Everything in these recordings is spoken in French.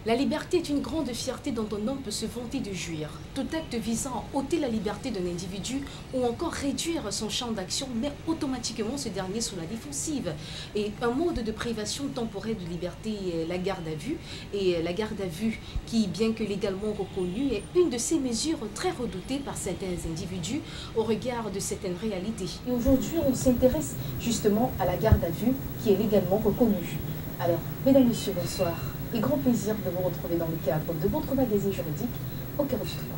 La liberté est une grande fierté dont un homme peut se vanter de jouir. Tout acte visant à ôter la liberté d'un individu ou encore réduire son champ d'action met automatiquement ce dernier sous la défensive. Et un mode de privation temporaire de liberté est la garde à vue. Et la garde à vue, qui, bien que légalement reconnue, est une de ces mesures très redoutées par certains individus au regard de certaines réalités. Et aujourd'hui, on s'intéresse justement à la garde à vue qui est légalement reconnue. Alors, mesdames, messieurs, bonsoir. Et grand plaisir de vous retrouver dans le cadre de votre magazine juridique au Carreau du Droit.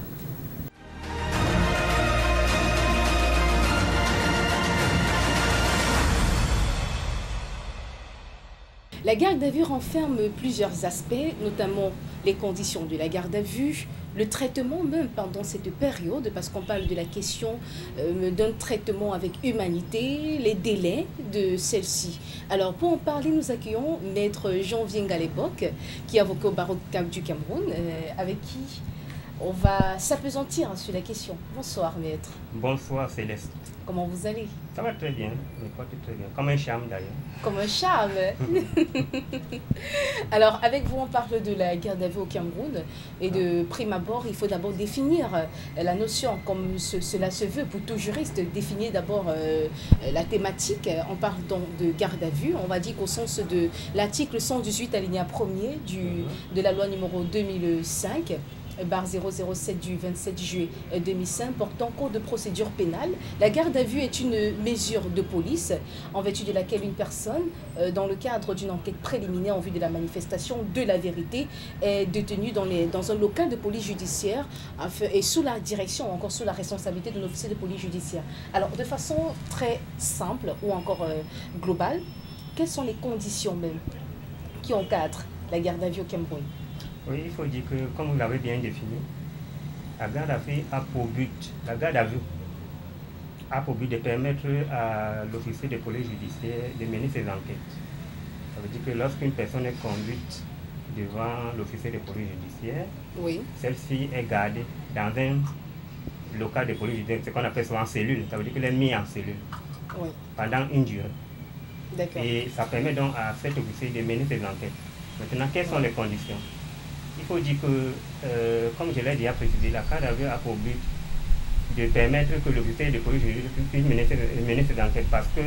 La garde à vue renferme plusieurs aspects, notamment les conditions de la garde à vue, le traitement même pendant cette période, parce qu'on parle de la question d'un traitement avec humanité, les délais de celle-ci. Alors pour en parler, nous accueillons Maître Jean Vienga à l'époque, qui est avocat au barreau du Cameroun, avec qui on va s'appesantir sur la question. Bonsoir Maître. Bonsoir Céleste. Comment vous allez? Ça va très bien, je crois que très bien. Comme un charme d'ailleurs. Comme un charme. Alors, avec vous, on parle de la garde à vue au Cameroun. Et de prime abord, il faut d'abord définir la notion, comme cela se veut pour tout juriste, définir d'abord la thématique. On parle donc de garde à vue. On va dire qu'au sens de l'article 118 alinéa 1er de la loi numéro 2005, barre 007 du 27 juillet 2005 portant code de procédure pénale. La garde à vue est une mesure de police en vertu de laquelle une personne, dans le cadre d'une enquête préliminaire en vue de la manifestation de la vérité, est détenue dans un local de police judiciaire et sous la direction ou encore sous la responsabilité d'un officier de police judiciaire. Alors, de façon très simple ou encore globale, quelles sont les conditions même qui encadrent la garde à vue au Cameroun? Oui, il faut dire que, comme vous l'avez bien défini, la garde à vue a pour but, de permettre à l'officier de police judiciaire de mener ses enquêtes. Ça veut dire que lorsqu'une personne est conduite devant l'officier de police judiciaire, oui, celle-ci est gardée dans un local de police judiciaire, ce qu'on appelle souvent cellule. Ça veut dire qu'elle est mise en cellule pendant une durée. Et ça permet donc à cet officier de mener ses enquêtes. Maintenant, quelles sont les conditions? Il faut dire que, comme je l'ai déjà précisé, la garde à vue a pour but de permettre que l'officier de police puisse mener ses enquêtes parce que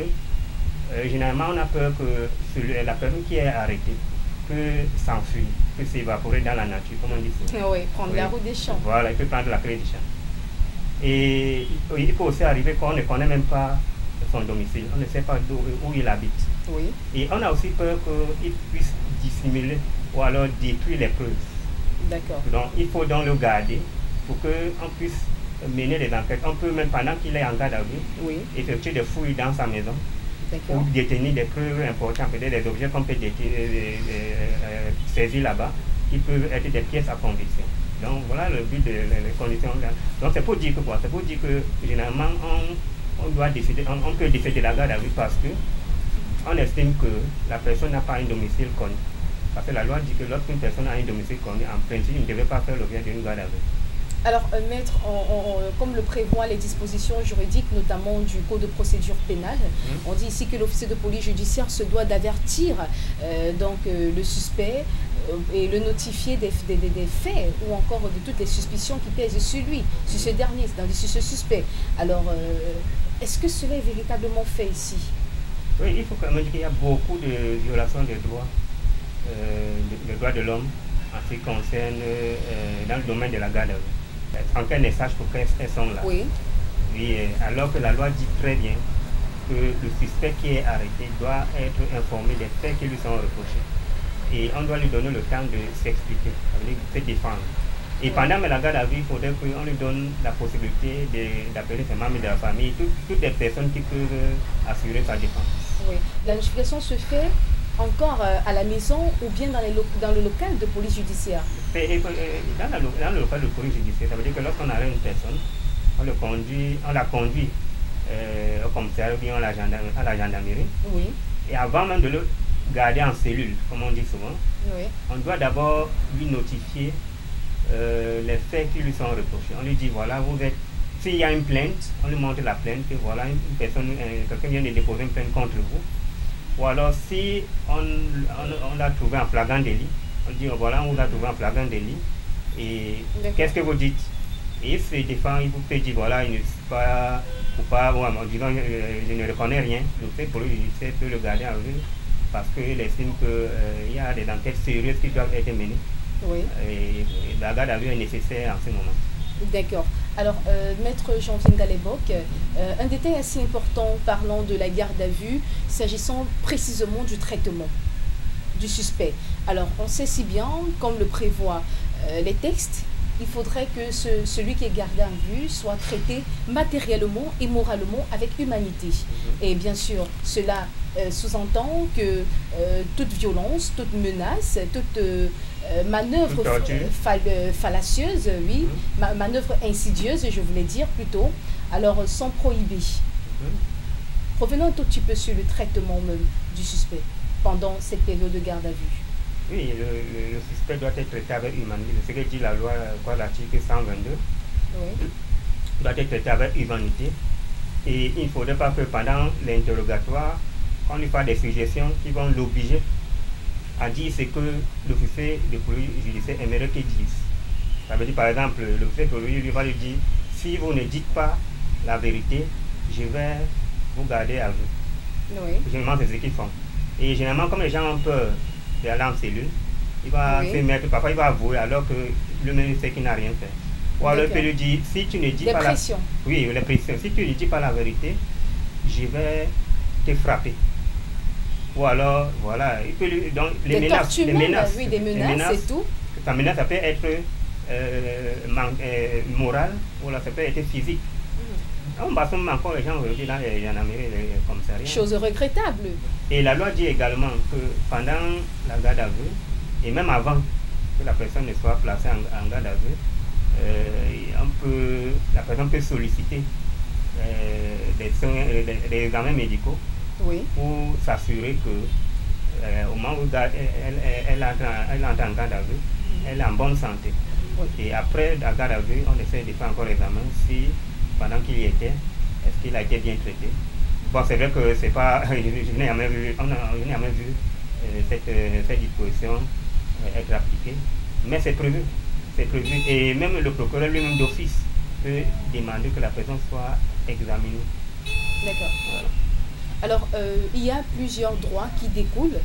généralement on a peur que la personne qui est arrêtée peut s'enfuir, peut s'évaporer dans la nature, comme on dit ça. Oui, prendre la route des champs. Voilà, il peut prendre la clé des champs. Et il peut aussi arriver qu'on ne connaît même pas son domicile, on ne sait pas où il habite. Oui. Et on a aussi peur qu'il puisse dissimuler ou alors détruire les preuves. D'accord. Donc il faut donc le garder pour qu'on puisse mener les enquêtes. On peut même pendant qu'il est en garde à vue, effectuer des fouilles dans sa maison pour détenir des preuves importantes, peut-être des objets qu'on peut saisir là-bas, qui peuvent être des pièces à conviction. Donc voilà le but des conditions. Donc c'est pour dire que quoi? C'est pour dire que généralement on doit décider, on peut décider de la garde à vue parce que on estime que la personne n'a pas un domicile connu. Parce que la loi dit que lorsqu'une personne a un domicile connu, en principe, il ne devait pas faire l'objet d'une garde à vue. Alors, maître, comme le prévoient les dispositions juridiques, notamment du Code de procédure pénale, on dit ici que l'officier de police judiciaire se doit d'avertir le suspect et le notifier des faits ou encore de toutes les suspicions qui pèsent sur lui, sur ce dernier, sur ce suspect. Alors, est-ce que cela est véritablement fait ici? Oui, il faut quand même dire qu'il y a beaucoup de violations des droits. Les droits de l'homme en ce qui concerne dans le domaine de la garde à vue. Sans qu'elles ne sachent pourquoi elles sont là. Oui. Oui, alors que la loi dit très bien que le suspect qui est arrêté doit être informé des faits qui lui sont reprochés. Et on doit lui donner le temps de s'expliquer, de se défendre. Et pendant la garde à vue, il faudrait qu'on lui donne la possibilité d'appeler ses membres de la famille, toutes les personnes qui peuvent assurer sa défense. Oui. La notification se fait encore à la maison ou bien dans le local de police judiciaire? Dans le local de police judiciaire, ça veut dire que lorsqu'on arrête une personne, on la conduit au commissariat ou bien à la gendarmerie. Oui. Et avant même de le garder en cellule, comme on dit souvent, on doit d'abord lui notifier les faits qui lui sont reprochés. On lui dit, voilà, vous êtes... S'il y a une plainte, on lui montre la plainte, que voilà, quelqu'un vient de déposer une plainte contre vous. Ou alors, si on l'a trouvé en flagrant délit, On dit, voilà, on vous a trouvé en flagrant délit. Et qu'est-ce que vous dites? Et il se défend, il vous peut dire, voilà, il ne suis pas coupable, en disant, je ne reconnais rien. Le fait pour lui, il peut le garder en vue parce qu'il estime qu'il y a des enquêtes sérieuses qui doivent être menées. Oui. Et la garde à vue est nécessaire en ce moment. D'accord. Alors, Maître Jean-Vienne Galeboc, un détail assez important parlant de la garde à vue, s'agissant précisément du traitement du suspect. Alors, on sait si bien, comme le prévoient les textes, il faudrait que celui qui est gardé à vue soit traité matériellement et moralement avec humanité. Et bien sûr, cela sous-entend que toute violence, toute menace, toute manœuvre fallacieuse, oui, manœuvre insidieuse, je voulais dire plutôt, alors sont prohibées. Revenons un tout petit peu sur le traitement même du suspect pendant cette période de garde à vue. Oui, le suspect doit être traité avec humanité. Ce que dit la loi, l'article 122, oui, doit être traité avec humanité. Et il ne faudrait pas que pendant l'interrogatoire, qu'on lui fasse des suggestions qui vont l'obliger à dire ce que l'officier de police judiciaire aimerait qu'il dise. Ça veut dire par exemple, l'officier de police lui va lui dire, si vous ne dites pas la vérité, je vais vous garder à vue. Oui. Généralement, c'est ce qu'ils font. Et généralement, comme les gens ont peur d'aller en cellule, il va se mettre, parfois il va avouer alors que lui-même sait qu'il n'a rien fait. Ou alors il peut lui dire, si tu ne dis pas la... Oui, les pressions. Si tu ne dis pas la vérité, je vais te frapper. Ou alors, voilà, il peut lui... Donc, les menaces, oui, des menaces et tout. Sa menace, ça peut être morale, ou là, ça peut être physique. On va encore les gens aujourd'hui dans les gendarmeries, les commissariats. Chose regrettable. Et la loi dit également que pendant la garde à vue, et même avant que la personne ne soit placée en garde à vue, la personne peut solliciter des examens médicaux, oui, pour s'assurer que au moment où elle entre en garde à vue, elle est en bonne santé. Oui. Et après la garde à vue, on essaie de faire encore l'examen si pendant qu'il y était, est-ce qu'il a été bien traité. Bon, c'est vrai que c'est pas, je n'ai jamais vu cette disposition être appliquée, mais c'est prévu. Et même le procureur lui-même d'office peut demander que la personne soit examinée. D'accord. Voilà. Alors, il y a plusieurs droits qui découlent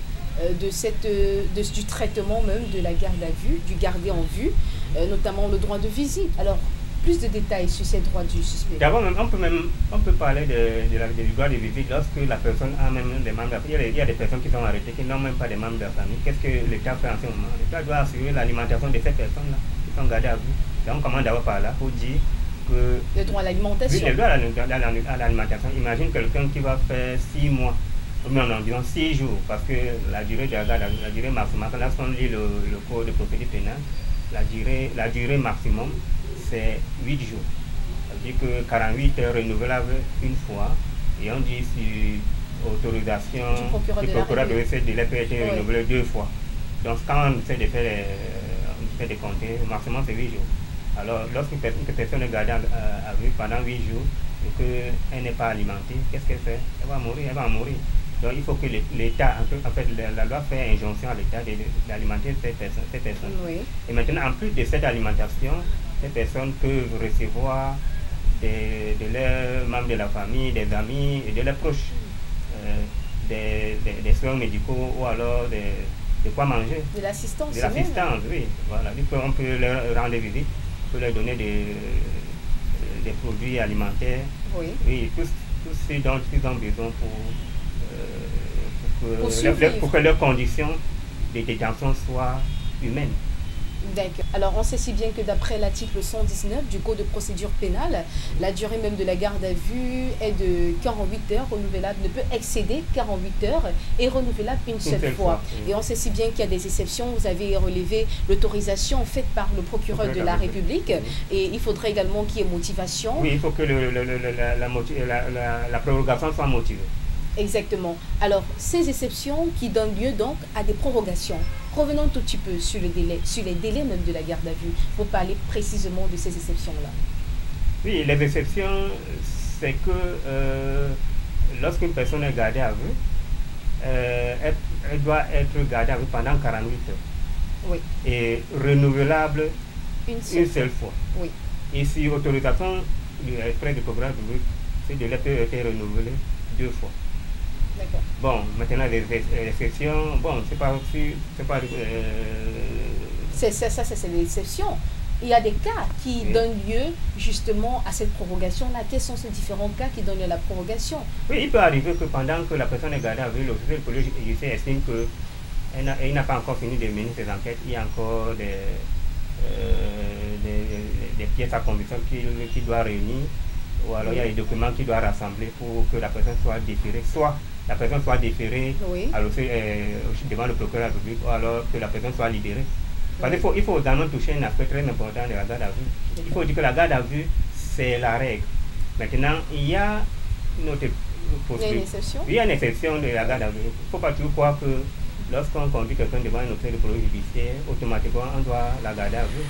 du traitement même de la garde à vue, du gardé en vue, notamment le droit de visite. Alors, plus de détails sur ces droits du suspect. D'abord, on peut parler du droit de visite lorsque la personne a même des membres de la famille. Il y a des personnes qui sont arrêtées qui n'ont même pas de membres de la famille. Qu'est-ce que l'État fait en ce moment? L'État doit assurer l'alimentation de ces personnes-là qui sont gardées à vue. Donc, on commence d'abord par là pour dire que... Le droit à l'alimentation. Oui, le droit à l'alimentation. Imagine quelqu'un qui va faire 6 mois, ou bien en disant 6 jours, parce que la durée de la garde, la durée maximale, lorsqu'on lit le code de procédure pénale, la durée maximum, c'est 8 jours. Ça veut dire que 48 heures renouvelables une fois, et on dit si autorisation du procureur de ce délai peut être renouvelé 2 fois. Donc quand on essaie de faire des compter, le maximum c'est 8 jours. Alors lorsqu'une personne est gardée à vue pendant 8 jours et qu'elle n'est pas alimentée, qu'est-ce qu'elle fait? Elle va mourir. Donc il faut que l'État, en fait, la loi fait injonction à l'État d'alimenter ces personnes. Oui. Et maintenant, en plus de cette alimentation, ces personnes peuvent recevoir de leurs membres de la famille, des amis et de leurs proches, des soins médicaux ou alors de quoi manger. De l'assistance. De l'assistance, oui. Voilà. On peut leur rendre visite, on peut leur donner des produits alimentaires. Oui. Oui, tout ce dont ils ont besoin pour que leurs conditions de détention soient humaines. D'accord. Alors, on sait si bien que d'après l'article 119 du Code de procédure pénale, la durée même de la garde à vue est de 48 heures, renouvelable, ne peut excéder 48 heures et renouvelable une seule fois. Et on sait si bien qu'il y a des exceptions. Vous avez relevé l'autorisation faite par le procureur de la République. Et il faudrait également qu'il y ait motivation. Oui, il faut que la prorogation soit motivée. Exactement. Alors, ces exceptions qui donnent lieu donc à des prorogations. Revenons un tout petit peu sur les délais même de la garde à vue, pour parler précisément de ces exceptions-là. Oui, les exceptions, c'est que lorsqu'une personne est gardée à vue, elle doit être gardée à vue pendant 48 heures. et renouvelable une seule fois. Oui. Et sur autorisation du prêt de procureur public, ce délai peut être renouvelé 2 fois. D'accord. Bon, maintenant les exceptions, bon, c'est pas... Ça, c'est l'exception. Il y a des cas qui donnent lieu justement à cette prorogation-là. Quels sont ces différents cas qui donnent lieu à la prorogation? Oui, il peut arriver que pendant que la personne est gardée à vue, l'officier de police judiciaire estime qu'elle n'a pas encore fini de mener ses enquêtes. Il y a encore des pièces à conviction qu'il doit réunir, ou alors il y a des documents qu'il doit rassembler pour que la personne soit déférée. Soit la personne soit déférée devant le procureur public, ou alors que la personne soit libérée. Parce qu'il faut également toucher un aspect très important de la garde à vue. Il faut dire que la garde à vue, c'est la règle. Maintenant, il y a une autre possibilité. Il y a une exception de la garde à vue. Il ne faut pas toujours croire que lorsqu'on conduit quelqu'un devant un officier de police judiciaire, automatiquement, on doit la garder à vue.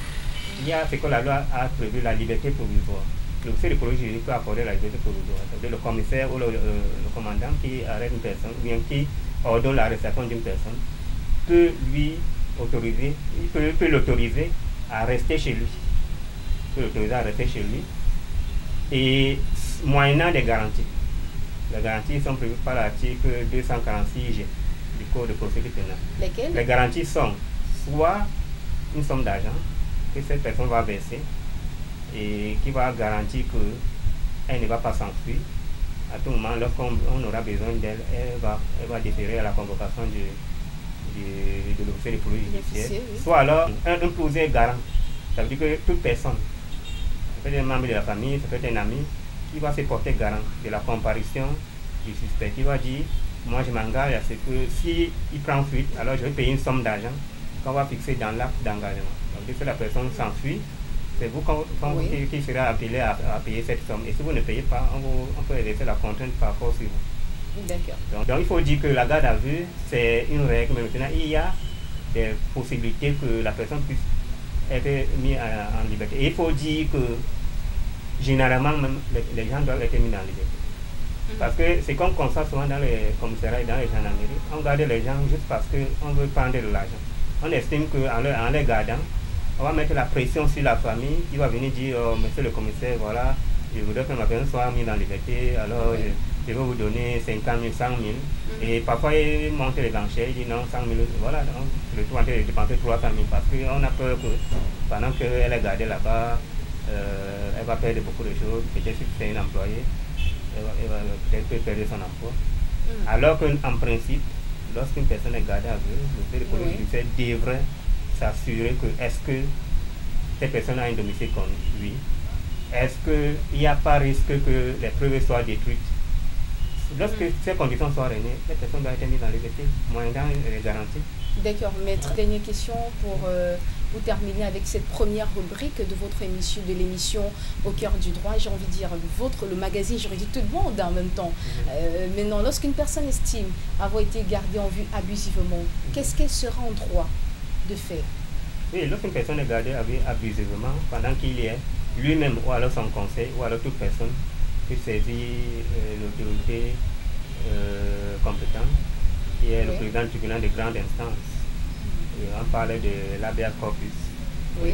Il y a ce que la loi a prévu, la liberté provisoire. L'officier de police judiciaire peut accorder la liberté provisoire. C'est-à-dire le commissaire ou le commandant qui arrête une personne, ou bien qui ordonne l'arrestation d'une personne, peut lui autoriser, il peut l'autoriser à rester chez lui. Et moyennant des garanties. Les garanties sont prévues par l'article 246G du Code de procédure pénale. Lesquelles? Les garanties sont soit une somme d'argent que cette personne va verser et qui va garantir qu'elle ne va pas s'enfuir. À tout moment, lorsqu'on aura besoin d'elle, elle va déférer à la convocation de l'officier de police judiciaire. Soit alors un closet garant. Ça veut dire que toute personne, ça peut être un membre de la famille, ça peut être un ami, qui va se porter garant de la comparution du suspect, qui va dire: moi je m'engage à ce que si il prend fuite, alors je vais payer une somme d'argent qu'on va fixer dans l'acte d'engagement. Donc dès que la personne s'enfuit, c'est vous qui sera appelé à payer cette somme. Et si vous ne payez pas, on peut exercer la contrainte par force sur vous. D'accord. Donc il faut dire que la garde à vue, c'est une règle, mais maintenant il y a des possibilités que la personne puisse être mise en liberté. Et il faut dire que généralement même les gens doivent être mis en liberté. Parce que c'est comme on constate souvent dans les commissariats et dans les gendarmeries, on garde les gens juste parce qu'on veut prendre de l'argent. On estime qu'en les gardant, on va mettre la pression sur la famille qui va venir dire: oh, monsieur le commissaire, voilà, je voudrais que ma personne soit mise en liberté, alors je vais vous donner 50 000, 100 000. Et parfois il monte les enchères, il dit non, 100 000, voilà, donc le tout en train de dépenser 300 000 parce qu'on a peur que pendant qu'elle est gardée là-bas, elle va perdre beaucoup de choses. Peut-être si c'est un employé, elle va peut-être perdre son emploi. Alors qu'en principe, lorsqu'une personne est gardée à vue, le police judiciaire devrait s'assurer que est-ce que cette personne a un domicile connu, est-ce qu'il n'y a pas risque que les preuves soient détruites. Lorsque ces conditions sont réunies, cette personne doit être mise dans les liberté, moyennant les garanties. D'accord, maître. Dernière question pour vous terminer avec cette première rubrique de votre émission, de l'émission Au cœur du droit. J'ai envie de dire le magazine juridique, tout le monde en même temps. Maintenant, lorsqu'une personne estime avoir été gardée en vue abusivement, qu'est-ce qu'elle sera en droit de faire? Oui, lorsqu'une personne est gardée à vue abusivement, pendant qu'il y est lui-même ou alors son conseil ou alors toute personne peut saisir l'autorité compétente, qui est le président du tribunal de grande instance. On parlait de l'habeas corpus,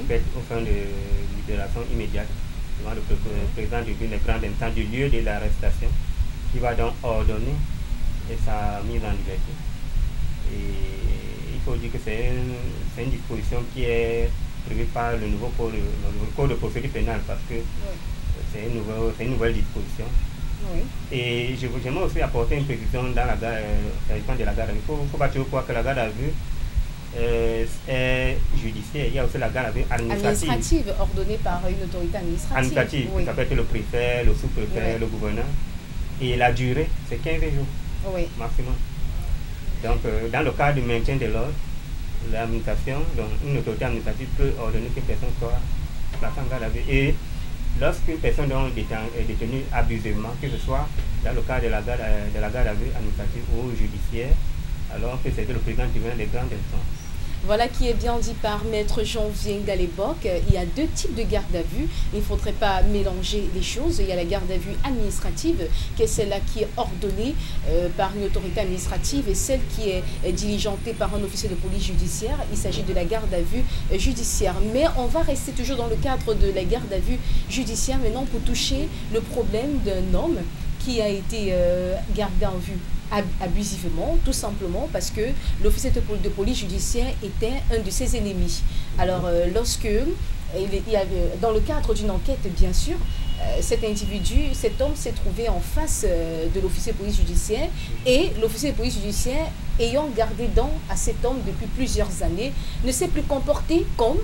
fait au fin de libération immédiate devant le président du tribunal de grande instance du lieu de l'arrestation, qui va donc ordonner sa mise en liberté. Et il faut dire que c'est une disposition qui est prévue par le nouveau code de procédure pénale, parce que c'est une nouvelle disposition. Et j'aimerais aussi apporter une précision dans la garde, de la garde à vue. Il ne faut pas toujours croire que la garde à vue est judiciaire. Il y a aussi la garde à vue administrative. Ordonnée par une autorité administrative. Ça peut être le préfet, le sous-préfet, le gouverneur. Et la durée, c'est 15 jours maximum. Donc, dans le cas du maintien de l'ordre, l'administration, donc une autorité administrative peut ordonner qu'une personne soit placée en garde à vue. Et lorsqu'une personne est détenue abusivement, que ce soit dans le cas de la garde à vue administrative ou judiciaire, alors on peut saisir le président du tribunal de grande instance. Voilà qui est bien dit par Maître Janvier Ngalebock. Il y a deux types de garde à vue. Il ne faudrait pas mélanger les choses. Il y a la garde à vue administrative, qui est celle-là qui est ordonnée par une autorité administrative, et celle qui est diligentée par un officier de police judiciaire. Il s'agit de la garde à vue judiciaire. Mais on va rester toujours dans le cadre de la garde à vue judiciaire maintenant pour toucher le problème d'un homme qui a été gardé en vue abusivement, tout simplement parce que l'officier de police judiciaire était un de ses ennemis. Alors, dans le cadre d'une enquête, bien sûr, cet homme s'est trouvé en face de l'officier de police judiciaire, et l'officier de police judiciaire, ayant gardé dent à cet homme depuis plusieurs années, ne s'est plus comporté comme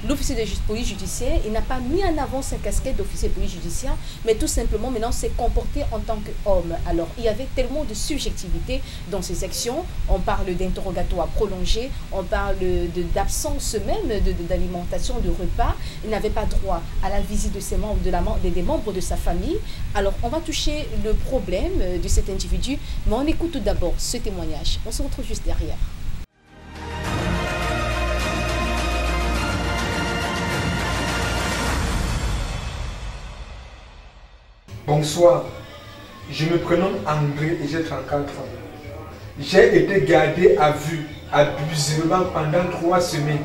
l'officier de police judiciaire. Il n'a pas mis en avant sa casquette d'officier de police judiciaire, mais tout simplement maintenant s'est comporté en tant qu'homme. Alors il y avait tellement de subjectivité dans ses actions. On parle d'interrogatoire prolongé, on parle d'absence même d'alimentation, de repas. Il n'avait pas droit à la visite de ses membres, des membres de sa famille. Alors on va toucher le problème de cet individu, mais on écoute tout d'abord ce témoignage. On se retrouve juste derrière. Bonsoir, je me prénomme André et j'ai 34 ans. J'ai été gardé à vue abusivement pendant 3 semaines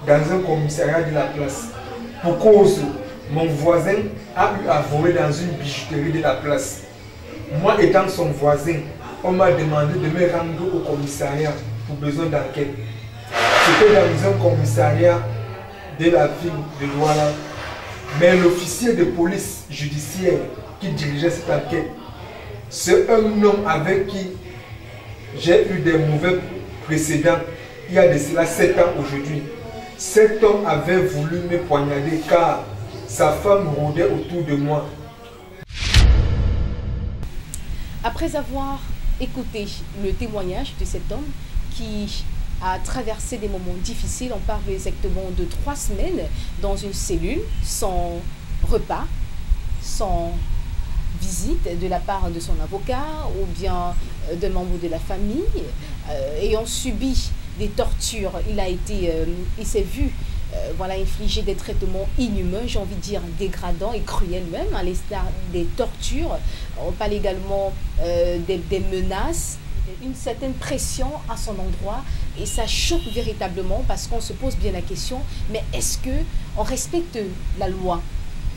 dans un commissariat de la place. Pour cause, mon voisin a eu à voler dans une bijouterie de la place. Moi étant son voisin, on m'a demandé de me rendre au commissariat pour besoin d'enquête. C'était dans un commissariat de la ville de Douala. Mais l'officier de police judiciaire qui dirigeait cette enquête, c'est un homme avec qui j'ai eu des mauvais précédents il y a de cela 7 ans aujourd'hui. Cet homme avait voulu me poignarder car sa femme rôdait autour de moi. Après avoir écouté le témoignage de cet homme qui a traversé des moments difficiles, on parle exactement de 3 semaines dans une cellule, sans repas, sans visite de la part de son avocat ou bien de membres de la famille, ayant subi des tortures. Il s'est vu infliger des traitements inhumains, j'ai envie de dire dégradants et cruels même, à l'instar des tortures. On parle également des menaces, une certaine pression à son endroit, et ça choque véritablement parce qu'on se pose bien la question, mais est-ce qu'on respecte la loi?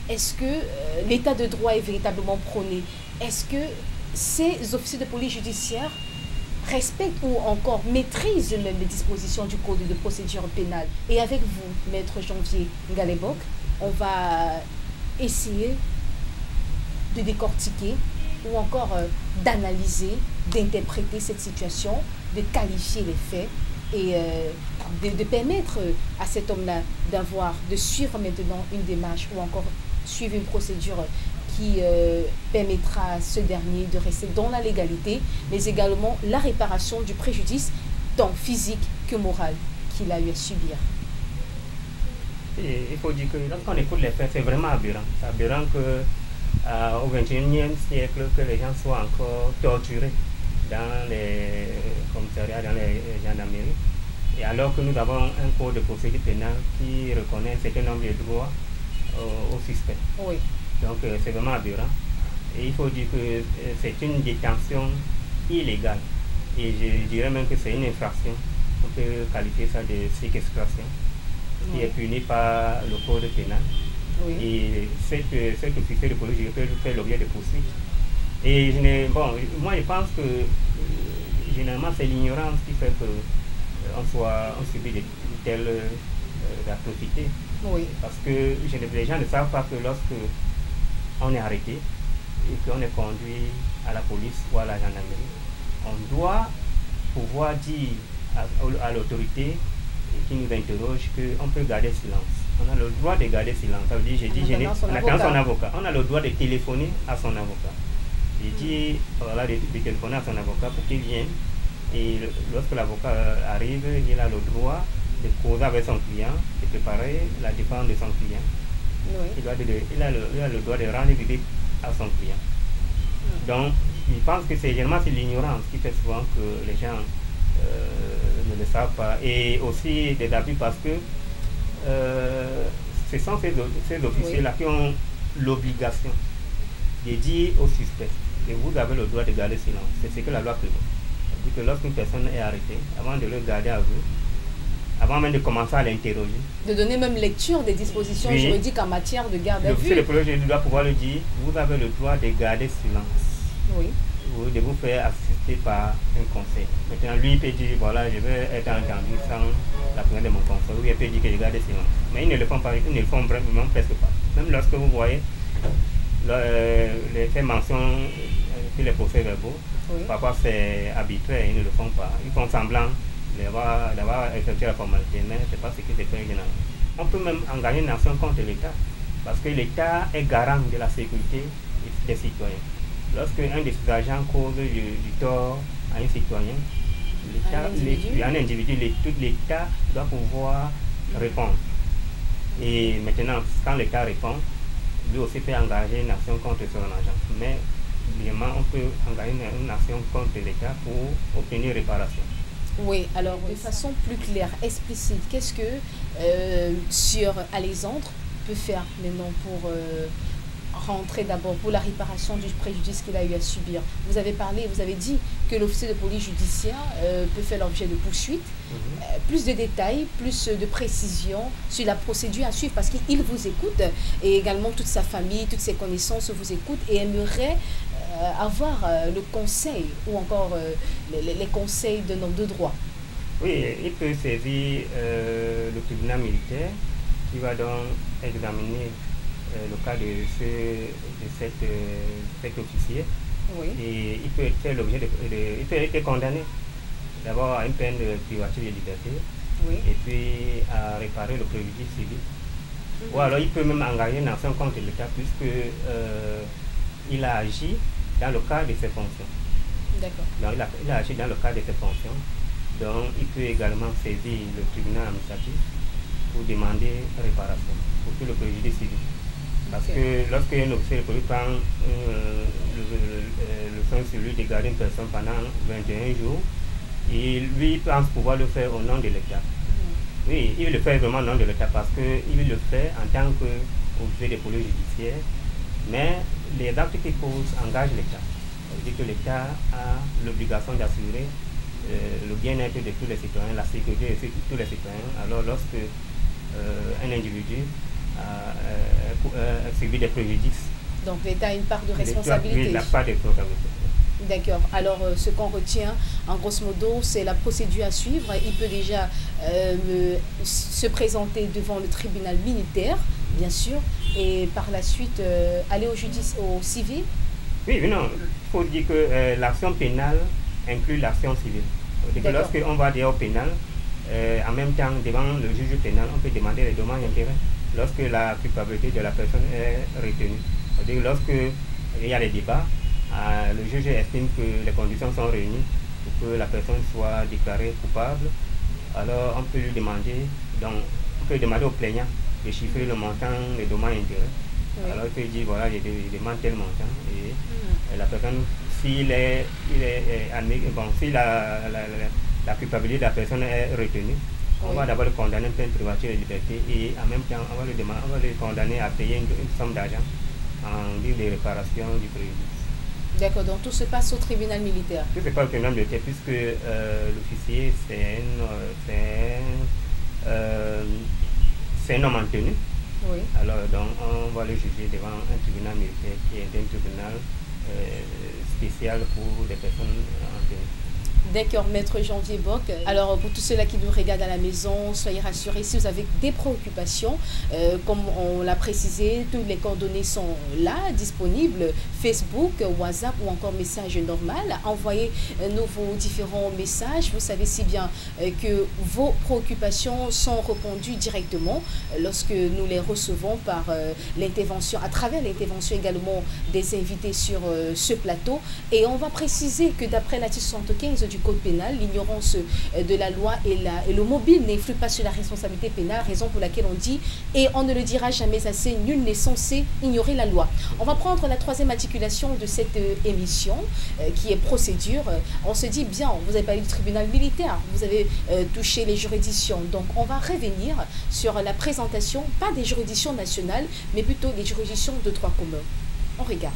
Est-ce que l'état de droit est véritablement prôné? Est-ce que ces officiers de police judiciaire respectent ou encore maîtrisent même les dispositions du code de procédure pénale? Et avec vous, Maître Janvier Ngalebock, on va essayer de décortiquer ou encore d'analyser, d'interpréter cette situation, de qualifier les faits et de permettre à cet homme-là de suivre maintenant une démarche ou encore suivre une procédure qui permettra à ce dernier de rester dans la légalité, mais également la réparation du préjudice tant physique que moral qu'il a eu à subir. Et il faut dire que lorsqu'on écoute les faits, c'est vraiment aberrant. C'est aberrant que au XXIe siècle, que les gens soient encore torturés dans les commissariats, dans les gendarmeries, et alors que nous avons un code de procédure pénale qui reconnaît un certain nombre de droits aux suspects. Oui. Donc c'est vraiment aberrant. Et il faut dire que c'est une détention illégale. Et je dirais même que c'est une infraction. On peut qualifier ça de séquestration, qui est punie par le code pénal. Oui. Et cet officier de police peut faire l'objet de poursuites. Et moi je pense que généralement c'est l'ignorance qui fait qu'on subit de telles atrocités. Oui. Parce que les gens ne savent pas que lorsque on est arrêté et qu'on est conduit à la police ou à la gendarmerie, on doit pouvoir dire à l'autorité qui nous interroge qu'on peut garder silence. On a le droit de garder silence. Ça veut dire, en attendant son avocat. On a le droit de téléphoner à son avocat. J'ai dit, voilà, de téléphoner à son avocat pour qu'il vienne. Et lorsque l'avocat arrive, il a le droit de causer avec son client, de préparer la défense de son client. Oui. Il a le droit de rendre visite à son client. Donc, je pense que c'est généralement l'ignorance qui fait souvent que les gens ne le savent pas. Et aussi des abus parce que ce sont ces officiers-là qui ont l'obligation de dire aux suspects que vous avez le droit de garder silence. C'est ce que la loi prévoit. C'est-à-dire que lorsqu'une personne est arrêtée, avant de le garder à vue, avant même de commencer à l'interroger, de donner même lecture des dispositions juridiques en matière de garde à vue. L'officier de police doit pouvoir le dire, vous avez le droit de garder silence. Oui. Ou de vous faire assister par un conseil. Maintenant, lui, il peut dire, voilà, je vais être entendu sans la présence de mon conseil. Ou il peut dire que je garde silence. Mais ils ne le font pas, ils ne le font vraiment presque pas. Même lorsque vous voyez les faits mention sur les procès-verbaux, parfois c'est arbitraire, ils ne le font pas. Ils font semblant d'avoir effectué la formalité, mais ce n'est pas ce qui se fait généralement. On peut même engager une action contre l'État, parce que l'État est garant de la sécurité des citoyens. Lorsque un de ses agents cause du tort à un citoyen, un individu, tout l'État doit pouvoir répondre. Et maintenant, quand l'État répond, lui aussi peut engager une action contre son agent. Mais évidemment, on peut engager une action contre l'État pour obtenir réparation. Oui, alors de façon plus claire, explicite, qu'est-ce que Sieur Alexandre peut faire maintenant pour rentrer d'abord pour la réparation du préjudice qu'il a eu à subir? Vous avez parlé, vous avez dit que l'officier de police judiciaire peut faire l'objet de poursuites. Plus de détails, plus de précisions sur la procédure à suivre, parce qu'il vous écoute et également toute sa famille, toutes ses connaissances vous écoutent et aimerait avoir le conseil ou encore les conseils d'un homme de droit. Oui, il peut saisir le tribunal militaire qui va donc examiner le cas de cet officier. Oui. Et il peut faire l'objet il peut être condamné d'abord à une peine de privative de liberté, et puis à réparer le préjudice civil. Ou alors il peut même engager une action contre l'État puisque il a agi dans le cadre de ses fonctions. D'accord. Donc il a agi dans le cadre de ses fonctions. Donc il peut également saisir le tribunal administratif pour demander réparation pour tout le préjudice civil. Parce que lorsqu'un officier de police prend le soin sur lui de garder une personne pendant 21 jours, et lui pense pouvoir le faire au nom de l'État. Oui, il le fait vraiment au nom de l'État parce qu'il le fait en tant qu'officier de police judiciaire, mais les actes qu'il pose engagent l'État. Ça veut dire que l'État a l'obligation d'assurer le bien-être de tous les citoyens, la sécurité de tous les citoyens. Alors lorsque un individu a subi des préjudices, donc l'État a une part de responsabilité. Oui, la part de responsabilité. D'accord. Alors, ce qu'on retient, en grosso modo, c'est la procédure à suivre. Il peut déjà se présenter devant le tribunal militaire, bien sûr, et par la suite aller au civil. Oui, mais non. Il faut dire que l'action pénale inclut l'action civile. Lorsqu'on va dire au pénal, en même temps, devant le juge pénal, on peut demander les dommages et intérêts lorsque la culpabilité de la personne est retenue. C'est-à-dire lorsqu'il y a des débats, le juge estime que les conditions sont réunies pour que la personne soit déclarée coupable, alors on peut lui demander, au plaignant de chiffrer le montant des dommages et intérêts. Alors il peut dire, voilà, je demande tel montant, et la personne, si la culpabilité de la personne est retenue, on va d'abord le condamner à une peine privative de liberté, et en même temps on va le condamner à payer une somme d'argent en lieu de réparation du préjudice. D'accord, donc tout se passe au tribunal militaire. Tout se passe au tribunal militaire puisque l'officier c'est un homme en tenue. Oui. Alors donc on va le juger devant un tribunal militaire qui est un tribunal spécial pour des personnes en tenue. D'accord, Maître Janvier Bock. Alors, pour tous ceux-là qui nous regardent à la maison, soyez rassurés, si vous avez des préoccupations, comme on l'a précisé, toutes les coordonnées sont là, disponibles, Facebook, WhatsApp ou encore message normal. Envoyez-nous vos différents messages. Vous savez si bien que vos préoccupations sont répondues directement lorsque nous les recevons par l'intervention, à travers l'intervention également des invités sur ce plateau. Et on va préciser que d'après l'article 75 du code pénal, l'ignorance de la loi et le mobile n'influe pas sur la responsabilité pénale, raison pour laquelle on dit, et on ne le dira jamais assez, nul n'est censé ignorer la loi. On va prendre la troisième articulation de cette émission, qui est procédure. On se dit, bien, vous avez parlé du tribunal militaire, vous avez touché les juridictions, donc on va revenir sur la présentation, pas des juridictions nationales, mais plutôt des juridictions de droit commun. On regarde.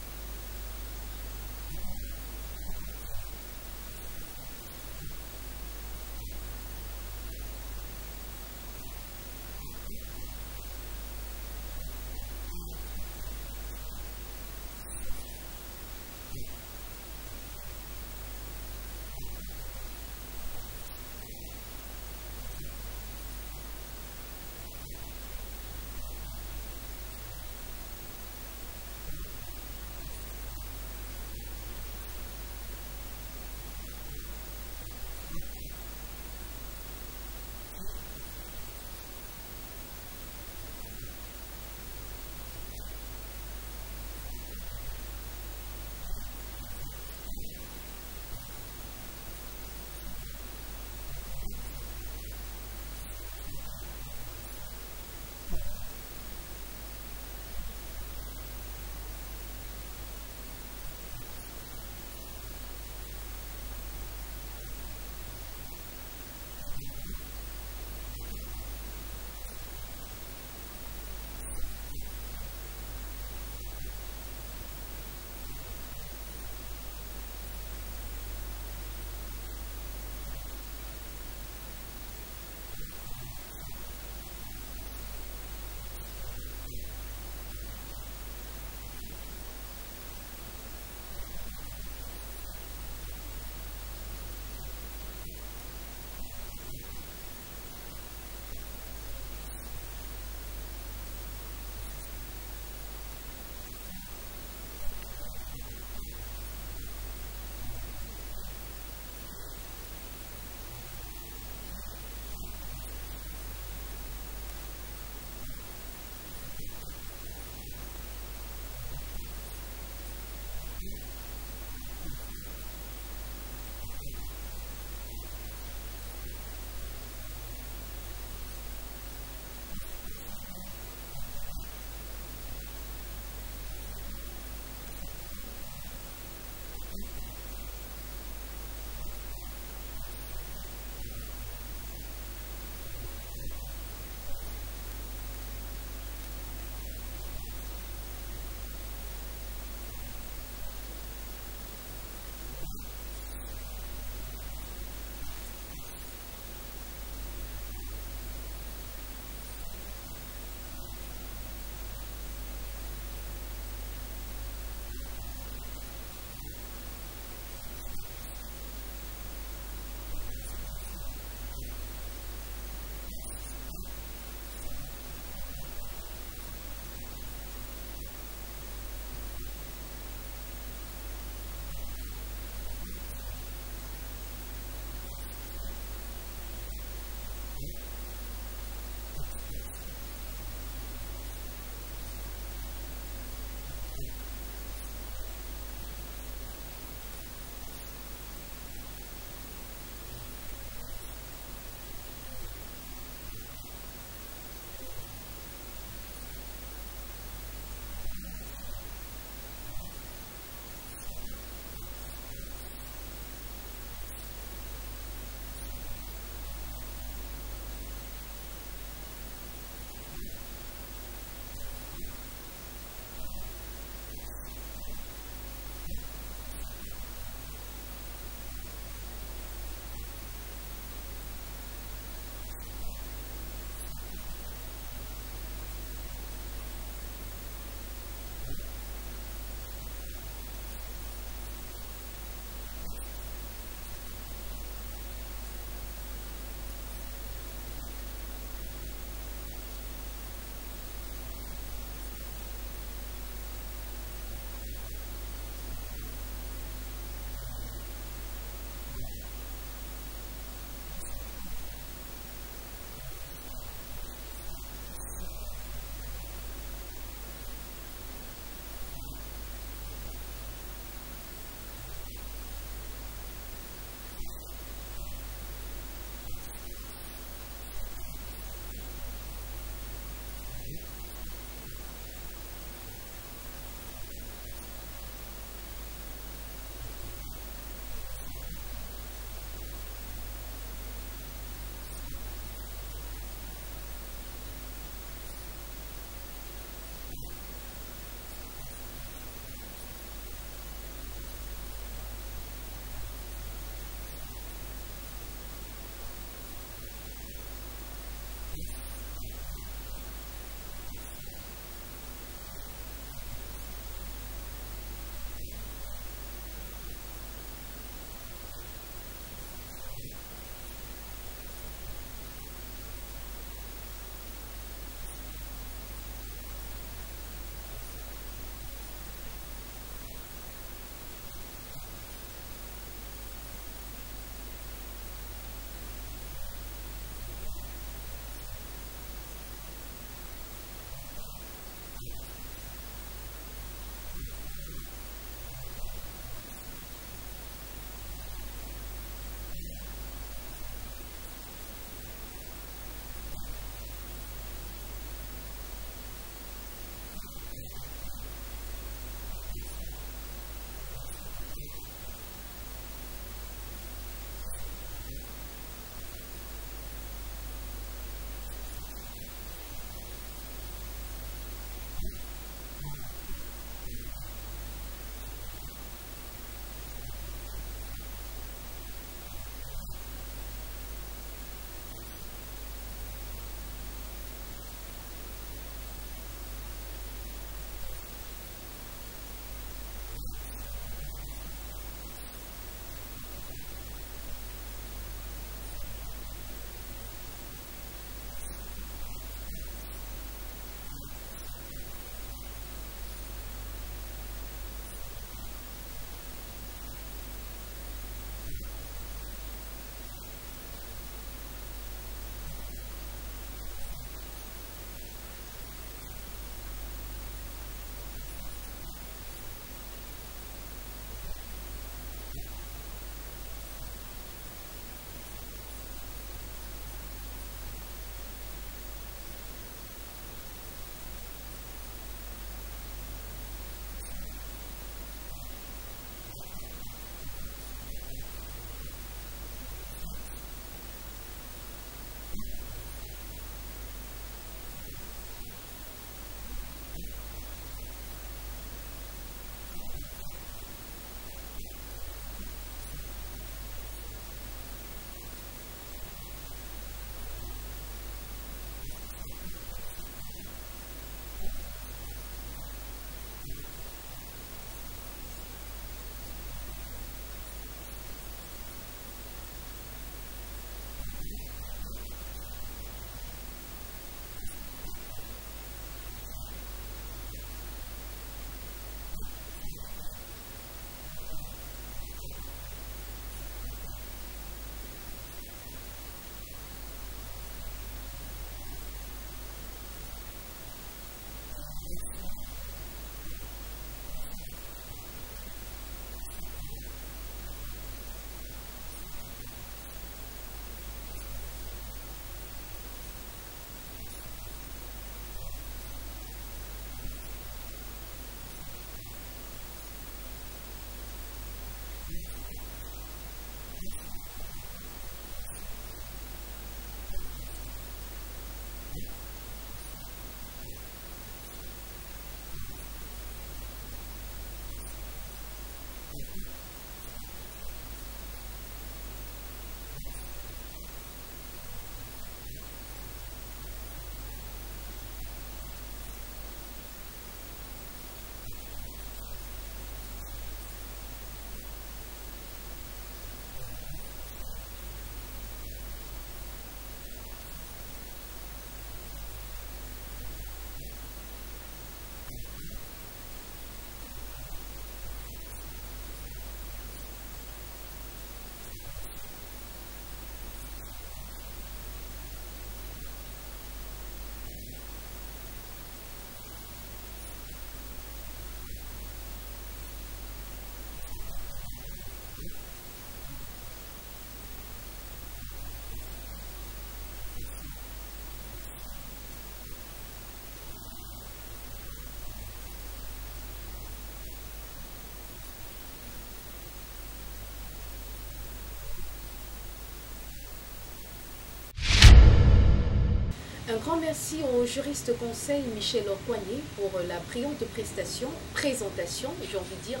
Un grand merci au juriste conseil Michel Orcoigné pour la brillante présentation, j'ai envie de dire,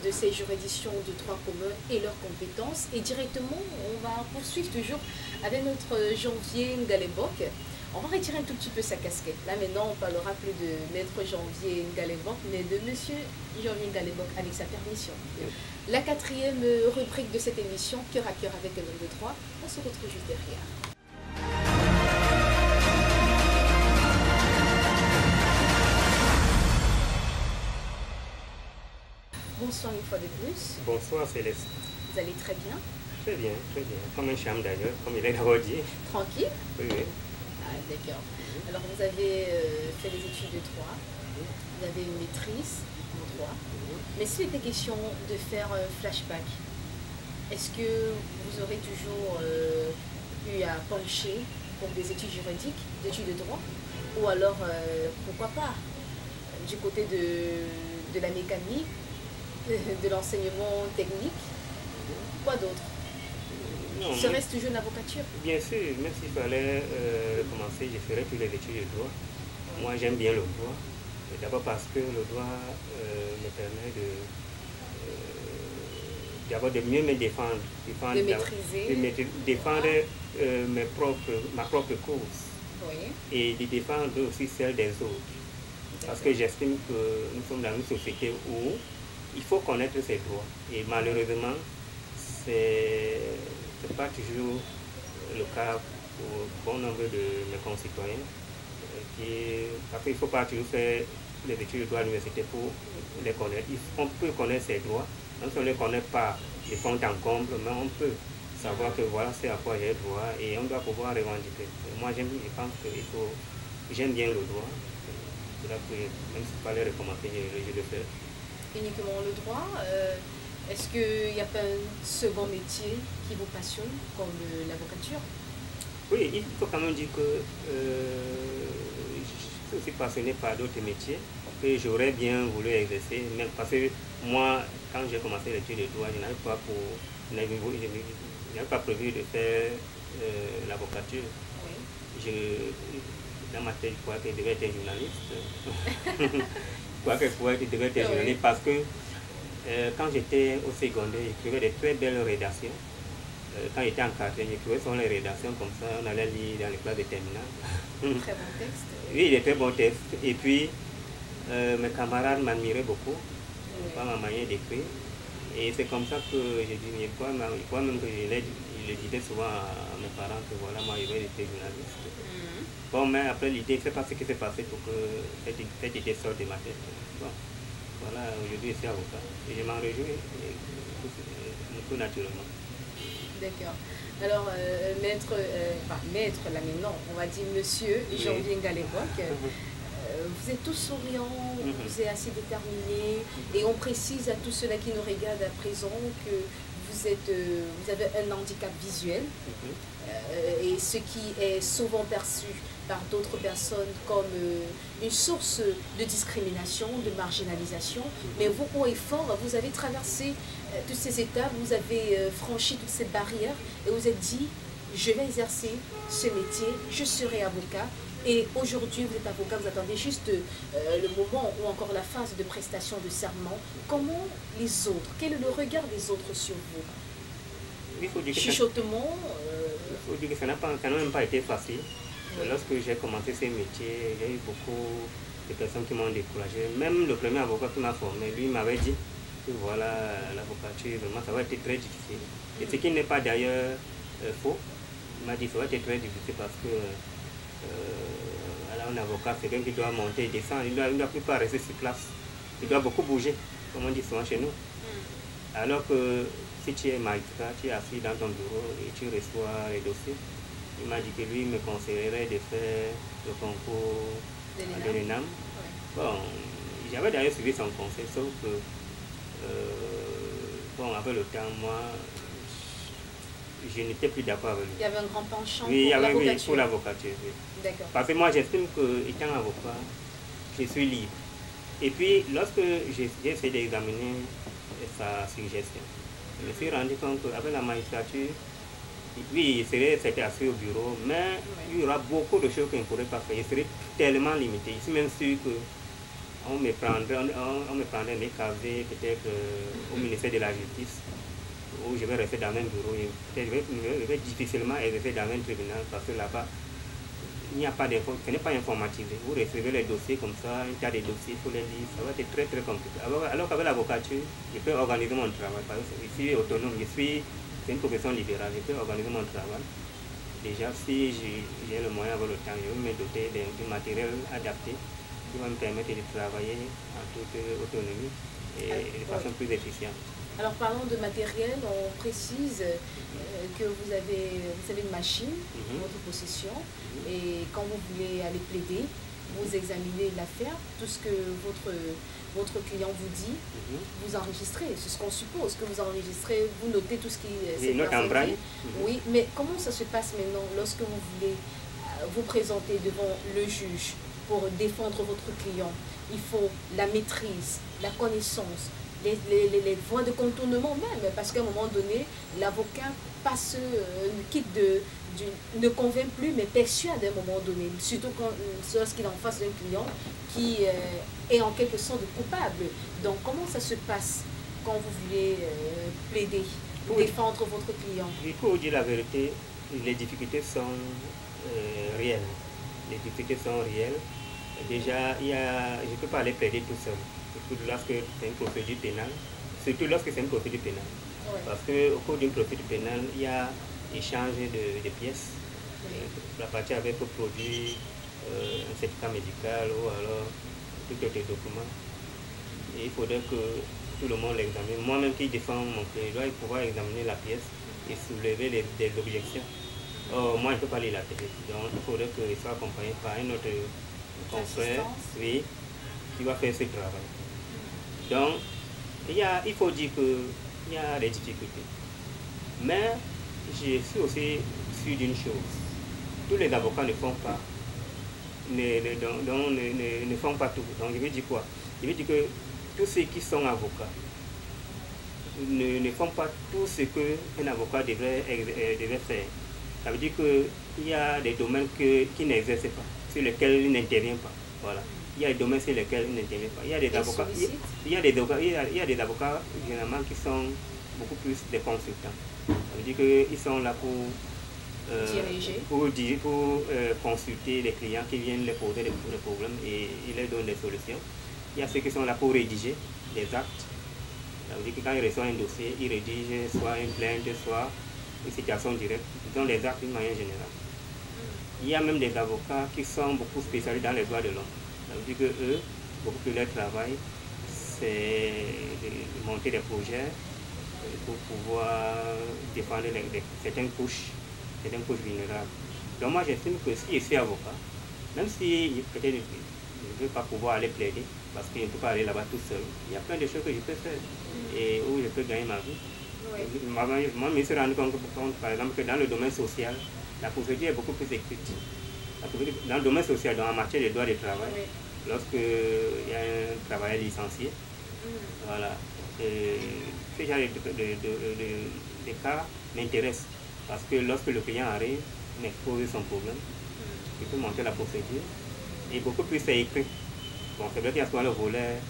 de ces juridictions de droit commun et leurs compétences. Et directement, on va poursuivre toujours avec notre Janvier Ngalebok. On va retirer un tout petit peu sa casquette. Là maintenant, on parlera plus de maître Janvier Ngalebok, mais de monsieur Janvier Ngalebok avec sa permission. La quatrième rubrique de cette émission, Cœur à cœur avec un homme de droit, on se retrouve juste derrière. Bonsoir une fois de plus. Bonsoir Céleste. Vous allez très bien? Très bien, très bien. Comme un charme d'ailleurs, comme il est d'abord dit. Tranquille? Oui, oui. Ah, d'accord. Alors vous avez fait des études de droit, vous avez une maîtrise en droit, mais s'il était question de faire flashback, est-ce que vous aurez toujours eu à pencher pour des études juridiques, des études de droit, ou alors pourquoi pas du côté de la mécanique, de l'enseignement technique, quoi d'autre? Serait-ce toujours l'avocature? Bien sûr, même s'il fallait commencer, je ferais toutes les études de droit. Moi j'aime bien le droit, d'abord parce que le droit me permet d'abord de mieux me défendre, de maîtriser, défendre ma propre cause, oui, et de défendre aussi celle des autres. Parce que j'estime que nous sommes dans une société où il faut connaître ses droits. Et malheureusement, c'est pas toujours le cas pour bon nombre de mes concitoyens. Parce qu'il ne faut pas toujours faire les études de droit à l'université pour les connaître. On peut connaître ses droits, même si on ne les connaît pas de fond en comble, mais on peut savoir que voilà, c'est à quoi j'ai droit et on doit pouvoir revendiquer. Et moi, je pense que j'aime bien le droit. Même si il fallait recommencer, je le fais. Uniquement le droit, est-ce qu'il n'y a pas un second métier qui vous passionne, comme l'avocature? Oui, il faut quand même dire que je suis aussi passionné par d'autres métiers que j'aurais bien voulu exercer, même parce que moi, quand j'ai commencé l'étude de droit, je n'avais pas prévu de faire l'avocature. Oui. Dans ma tête, je crois que je devais être journaliste. Je crois que je devais être journaliste parce que quand j'étais au secondaire, j'écrivais de très belles rédactions. Quand j'étais en quatrième, j'écrivais sur les rédactions comme ça, on allait lire dans les classes de terminale. Très bon texte. Oui, des très bons textes. Et puis, mes camarades m'admiraient beaucoup par ma manière d'écrire. Et c'est comme ça que j'ai dit, je crois même que je le disais souvent à mes parents que voilà, moi je vais être journaliste. Bon, mais après l'idée, je ne sais pas ce qui s'est passé pour que cette idée sorte de ma tête. Bon, voilà, aujourd'hui je suis avocat. Et je m'en réjouis tout naturellement. D'accord. Alors, maître, là maintenant, on va dire monsieur Janvier Ngalebok, vous êtes tous souriants, vous êtes assez déterminés, et on précise à tous ceux-là qui nous regardent à présent que vous avez un handicap visuel, et ce qui est souvent perçu par d'autres personnes comme une source de discrimination, de marginalisation. Mais vous, haut et fort, vous avez traversé toutes ces étapes, vous avez franchi toutes ces barrières et vous êtes dit, je vais exercer ce métier, je serai avocat. Et aujourd'hui, vous êtes avocat, vous attendez juste le moment ou encore la phase de prestation de serment. Comment les autres, quel est le regard des autres sur vous? Chuchotement. Il faut dire que ça n'a même pas été facile. Oui. Lorsque j'ai commencé ce métier, il y a eu beaucoup de personnes qui m'ont découragé. Même le premier avocat qui m'a formé, lui m'avait dit que voilà, l'avocature, vraiment, ça va être très difficile. Et ce qui n'est pas d'ailleurs faux, il m'a dit que ça va être très difficile parce que un avocat, c'est quelqu'un qui doit monter et descendre, il ne doit plus pas rester sur place. Il doit beaucoup bouger, comme on dit souvent chez nous. Alors que si tu es magistrat, tu es assis dans ton bureau et tu reçois les dossiers, il m'a dit que lui me conseillerait de faire le concours de l'ENAM. Bon, j'avais d'ailleurs suivi son conseil, sauf que, bon, avec le temps, moi, je n'étais plus d'accord avec lui. Il y avait un grand penchant pour l'avocature. Oui. D'accord. Parce que moi, j'estime qu'étant avocat, je suis libre. Et puis, lorsque j'ai essayé d'examiner sa suggestion, je me suis rendu compte qu'avec la magistrature, Oui, c'était assis au bureau, mais il y aura beaucoup de choses qu'on ne pourrait pas faire. Il serait tellement limité. Je suis même sûr qu'on me prendrait mes casiers peut-être au ministère de la Justice, où je vais rester dans le même bureau. Je vais difficilement exercer dans le même tribunal parce que là-bas, il n'y a pas ce n'est pas informatisé. Vous recevez les dossiers comme ça, un tas de dossiers, il faut les lire, ça va être très très compliqué. Alors qu'avec l'avocature, je peux organiser mon travail. Parce que je suis autonome, c'est une profession libérale, je peux organiser mon travail. Déjà, si j'ai le moyen avec le temps, je vais me doter d'un matériel adapté qui va me permettre de travailler en toute autonomie et de façon plus efficiente. Alors parlons de matériel, on précise que vous avez une machine en votre possession et quand vous voulez aller plaider, vous examinez l'affaire, tout ce que votre client vous dit, vous enregistrez, c'est ce qu'on suppose, que vous enregistrez, vous notez tout ce qui s'est passé. Oui, mais comment ça se passe maintenant lorsque vous voulez vous présenter devant le juge pour défendre votre client? Il faut la maîtrise, la connaissance, les voies de contournement même, parce qu'à un moment donné, l'avocat ne convainc plus, mais persuade à un moment donné, surtout lorsqu'il est en face d'un client qui est en quelque sorte coupable. Donc, comment ça se passe quand vous voulez plaider, défendre votre client? Il faut dire la vérité, les difficultés sont réelles. Les difficultés sont réelles. Déjà, je ne peux pas aller plaider tout seul. Surtout lorsque c'est une procédure pénale. Ouais. Parce qu'au cours d'une procédure pénale, il y a échange de pièces. La partie avait pour produire un certificat médical ou alors tout autre document. Et il faudrait que tout le monde l'examine. Moi-même qui défends mon client, je dois pouvoir examiner la pièce et soulever des objections. Moi, je ne peux pas lire la télé. Donc, il faudrait qu'il soit accompagné par un autre confrère, oui, qui va faire ce travail. Donc, il faut dire qu'il y a des difficultés. Mais je suis aussi sûr d'une chose. Tous les avocats ne font pas, ne font pas tout. Donc, je veux dire quoi? Je veux dire que tous ceux qui sont avocats ne font pas tout ce qu'un avocat devrait faire. Ça veut dire qu'il y a des domaines qu'il n'exerce pas, sur lesquels il n'intervient pas. Voilà. Il y a des domaines sur lesquels il n'intervient pas. Il y a des avocats, il y a des avocats généralement qui sont beaucoup plus des consultants. Ça veut dire qu'ils sont là pour consulter les clients qui viennent leur poser des problèmes et ils leur donnent des solutions. Il y a ceux qui sont là pour rédiger des actes. Ça veut dire que quand ils reçoivent un dossier, ils rédigent soit une plainte, soit une situation directe. Ils ont des actes d'une manière générale. Il y a même des avocats qui sont beaucoup spécialisés dans les droits de l'homme. Ça veut dire que eux, beaucoup de leur travail, c'est de monter des projets pour pouvoir défendre certaines couches vulnérables. Donc moi j'estime que si je suis avocat, même si peut-être je ne veux pas pouvoir aller plaider, parce que je ne peux pas aller là-bas tout seul, il y a plein de choses que je peux faire et où je peux gagner ma vie. Oui. Moi, je me suis rendu compte, par exemple, que dans le domaine social, la procédure est beaucoup plus écrite. Dans le domaine social, en matière de droit du travail, oui. Lorsqu'il y a un travailleur licencié, voilà, ce genre de cas m'intéresse. Parce que lorsque le client arrive, il expose son problème, il peut monter la procédure, et beaucoup plus c'est écrit. Bon, c'est vrai qu'il y a souvent le volet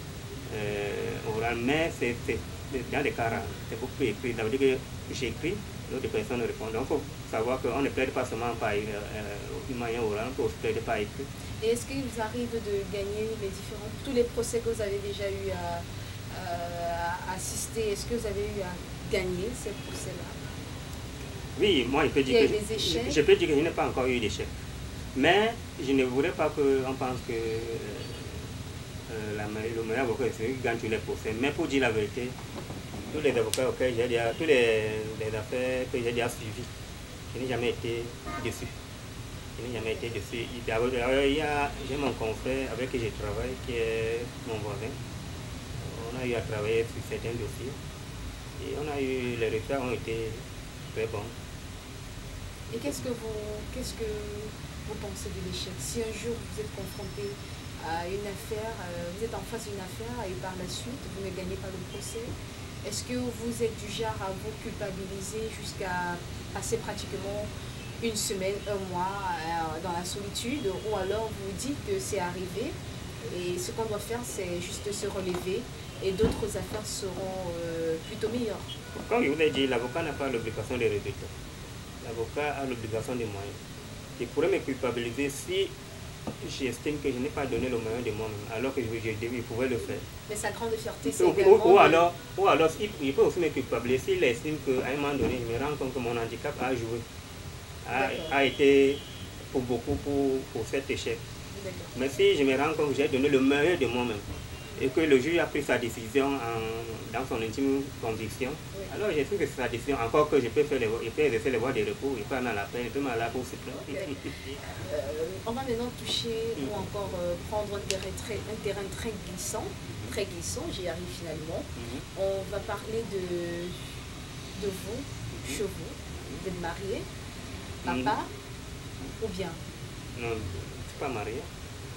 oral, mais c'est dans des cas rares, c'est beaucoup plus écrit. Ça veut dire que j'écris, l'autre personne répond. Donc il faut savoir qu'on ne plaide pas seulement par une manière orale, on peut aussi plaider par écrit. Et est-ce qu'il vous arrive de gagner tous les procès que vous avez déjà eu à assister, est-ce que vous avez eu à gagner ces procès-là? Oui, moi je peux dire que je n'ai pas encore eu d'échec. Mais je ne voudrais pas qu'on pense que le meilleur avocat est celui qui gagne tous les procès. Mais pour dire la vérité, tous les avocats auxquels j'ai déjà, toutes les affaires que j'ai déjà suivies, je n'ai jamais été dessus. J'ai mon confrère avec qui je travaille, qui est mon voisin. On a eu à travailler sur certains dossiers. Et les résultats ont été très bons. Et qu'est-ce que vous pensez de l'échec? Si un jour vous êtes confronté à une affaire, vous êtes en face d'une affaire et par la suite vous ne gagnez pas le procès, Est-ce que vous êtes du genre à vous culpabiliser jusqu'à passer pratiquement une semaine, un mois dans la solitude, ou alors vous dites que c'est arrivé et ce qu'on doit faire c'est juste se relever et d'autres affaires seront plutôt meilleures? Comme je vous l'ai dit, l'avocat n'a pas l'obligation de résultats. L'avocat a l'obligation des moyens. Il pourrait me culpabiliser si j'estime que je n'ai pas donné le moyen de moi-même, alors que il pouvait le faire. Mais sa grande fierté, c'est également... Ou alors, il peut aussi me culpabiliser s'il estime qu'à un moment donné, je me rends compte que mon handicap a joué, a été pour beaucoup pour cet échec. Mais si je me rends compte que j'ai donné le meilleur de moi-même, et que le juge a pris sa décision dans son intime conviction, oui. Alors j'estime que c'est sa décision, encore que je peux exercer les voies de recours, je peux aller à la peine, je peux aller à la cour suprême. Okay. On va maintenant toucher ou encore prendre un terrain très glissant, j'y arrive finalement. On va parler de vous, chez vous, d'être marié, papa, ou bien? Non, je ne suis pas marié.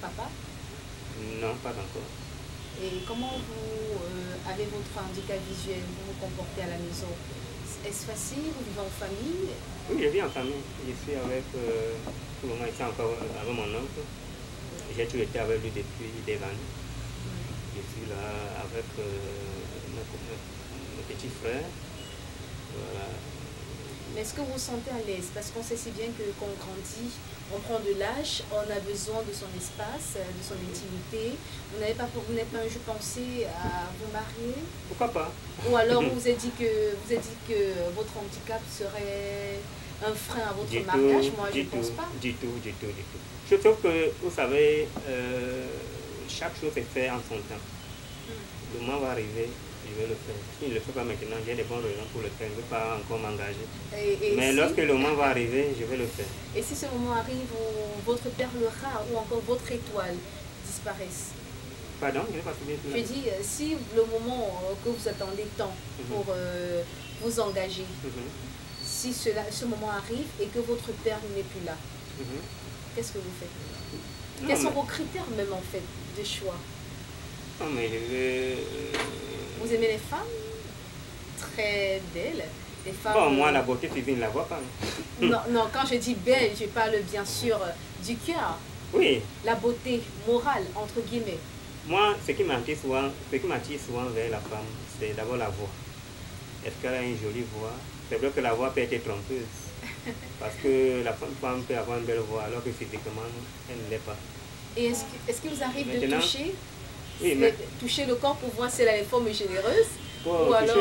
Papa? Non, pas encore. Et comment vous, avec votre handicap visuel, vous vous comportez à la maison? Est-ce facile? Vous vivez en famille? Oui, je vis en famille. Je suis avec, tout le moment ici encore avec mon oncle. J'ai toujours été avec lui depuis des années. Je suis là avec mes petits frères. Voilà. Mais est-ce que vous vous sentez à l'aise? Parce qu'on sait si bien que quand on grandit, on prend de l'âge, on a besoin de son espace, de son intimité. Vous n'avez pas un jour pensé à vous marier? Pourquoi pas? Ou alors vous vous êtes dit que votre handicap serait un frein à votre mariage? Moi, je ne pense pas. Du tout. Je trouve que, vous savez, chaque chose est faite en son temps. Le moment va arriver. Je vais le faire. Si je ne le fais pas maintenant, j'ai des bonnes raisons pour le faire. Je ne vais pas encore m'engager. Mais lorsque le moment va arriver, je vais le faire. Et si ce moment arrive où votre perle rare ou encore votre étoile disparaissent? Pardon, je n'ai pas bien tout. Je dis, si le moment que vous attendez tant pour vous engager, si ce moment arrive et que votre perle n'est plus là, qu'est-ce que vous faites? Quels sont vos critères même en fait de choix? Non, mais je vais... Vous aimez les femmes très belles, les femmes... Bon, moi, la beauté physique, je ne la vois pas. Non, quand je dis belle, je parle bien sûr du cœur. Oui. La beauté morale, entre guillemets. Moi, ce qui m'attire souvent vers la femme, c'est d'abord la voix. Est-ce qu'elle a une jolie voix? C'est vrai que la voix peut être trompeuse. Parce que la femme peut avoir une belle voix, alors que physiquement, elle ne l'est pas. Et est-ce qu'il vous arrive de toucher? Oui, mais... toucher le corps pour voir si elle a une forme généreuse? Ou alors...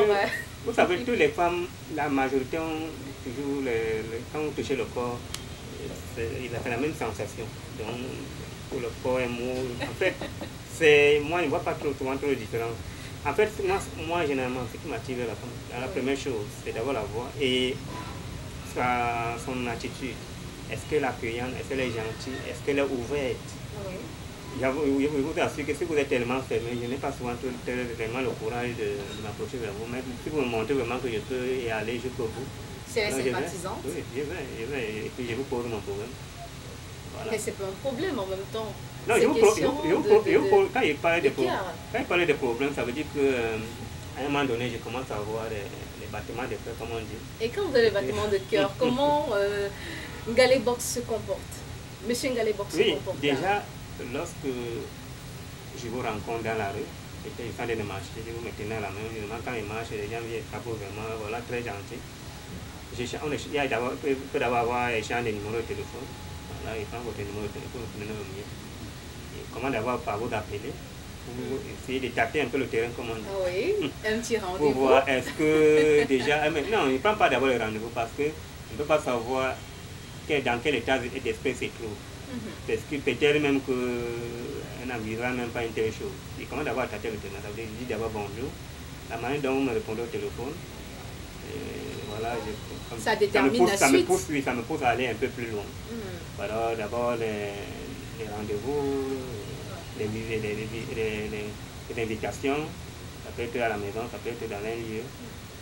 Vous savez, toutes les femmes, la majorité ont toujours, quand vous touchez le corps, il a fait la même sensation. Donc, pour le corps est mou. En fait, moi, je ne vois pas souvent trop de différence. En fait, moi généralement, ce qui m'attire vers la femme, la première chose, c'est d'abord la voix et son attitude. Est-ce qu'elle est accueillante? Est-ce qu'elle est gentille? Est-ce qu'elle est ouverte? Oui. Je vous assure que si vous êtes tellement fermé, je n'ai pas souvent tellement le courage de m'approcher vers vous. Mais si vous me montrez vraiment que je peux y aller jusqu'au bout. C'est sympathisante? Oui, je vais, et puis je vous pose mon problème. Voilà. Mais c'est pas un problème en même temps. Non, quand il parlait de problèmes, ça veut dire qu'à un moment donné, je commence à avoir les battements de cœur, comme on dit. Et quand vous avez les battements de cœur, comment Ngalé Box se comporte? Monsieur Ngalé Box se comporte? Oui, déjà, lorsque je vous rencontre dans la rue, et que je suis en train de marcher, je vous me tenez à la main, quand il marche, les gens viennent taper vraiment, voilà, très gentil. Il peut d'abord échanger des numéros de téléphone. Voilà, il prend votre numéro de téléphone, vous prenez le mien. Il commence d'abord par vous appeler, pour essayer de tâter un peu le terrain, comme on dit. Oui, un petit rendez-vous. Pour voir, est-ce que déjà... Non, il ne prend pas d'abord le rendez-vous parce qu'il ne peut pas savoir dans quel état d'esprit il se trouve. Parce que peut-être même qu'un n'envisage même pas une telle chose. Il commence d'abord à tâter le terrain. Ça veut dire, il dit d'abord bonjour. La manière dont vous me répondez au téléphone, voilà, ça détermine la suite. Ça me pousse à aller un peu plus loin. Alors d'abord les rendez-vous, les invitations, ça peut être à la maison, ça peut être dans un lieu,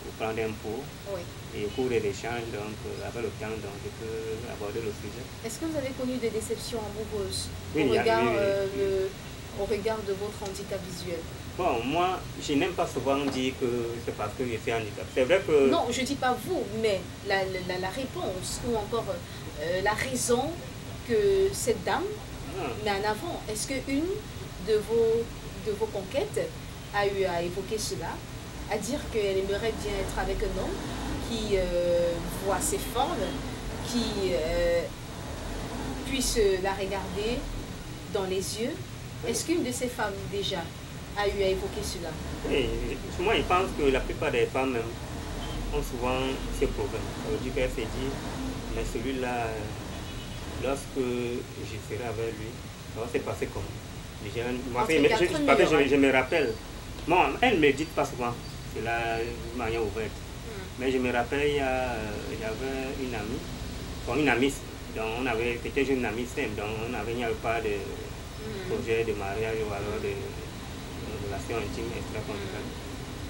pour prendre un pot. Oui. Et au cours des échanges, donc, avec le temps, donc, je peux aborder le sujet. Est-ce que vous avez connu des déceptions amoureuses au regard au regard de votre handicap visuel? Bon, moi, je n'aime pas souvent dire que c'est parce que je suis handicapé. C'est vrai que... Non, je ne dis pas vous, mais la réponse ou encore la raison que cette dame met en avant. Est-ce qu'une de vos conquêtes a eu à évoquer cela, à dire qu'elle aimerait bien être avec un homme qui voit ses formes, qui puisse la regarder dans les yeux? Est-ce qu'une de ces femmes déjà a eu à évoquer cela? Oui, moi je pense que la plupart des femmes ont souvent ces problèmes. Ça veut dire qu'elle s'est dit, mais celui-là, lorsque je serai avec lui, ça va se passer comment? Je me rappelle, bon, elle ne me dit pas souvent, c'est la manière ouverte. Mais je me rappelle, il y avait une amie, donc on avait, c'était une amie simple, donc il n'y avait pas de projet de mariage ou alors de relation intime extra-conjugale.